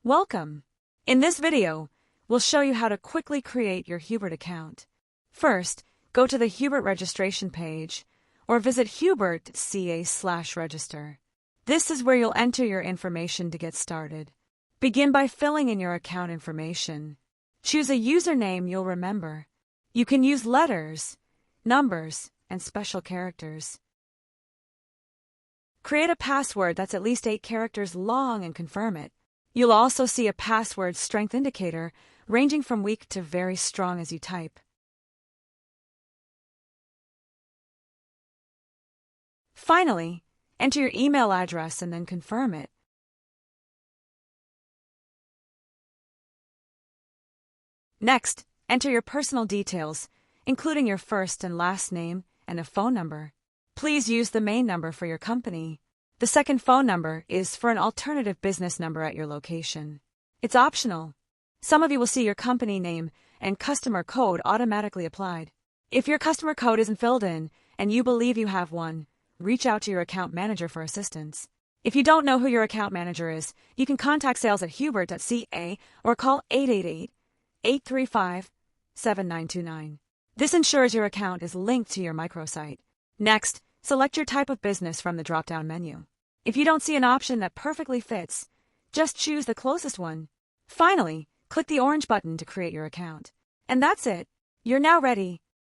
Welcome! In this video, we'll show you how to quickly create your Hubert account. First, go to the Hubert registration page or visit hubert.ca/register. This is where you'll enter your information to get started. Begin by filling in your account information. Choose a username you'll remember. You can use letters, numbers, and special characters. Create a password that's at least 8 characters long and confirm it. You'll also see a password strength indicator ranging from weak to very strong as you type. Finally, enter your email address and then confirm it. Next, enter your personal details, including your first and last name and a phone number. Please use the main number for your company. The second phone number is for an alternative business number at your location. It's optional. Some of you will see your company name and customer code automatically applied. If your customer code isn't filled in and you believe you have one, reach out to your account manager for assistance. If you don't know who your account manager is, you can contact sales at hubert.ca or call 888-835-7929. This ensures your account is linked to your microsite. Next, select your type of business from the drop-down menu. If you don't see an option that perfectly fits, just choose the closest one. Finally, click the orange button to create your account. And that's it. You're now ready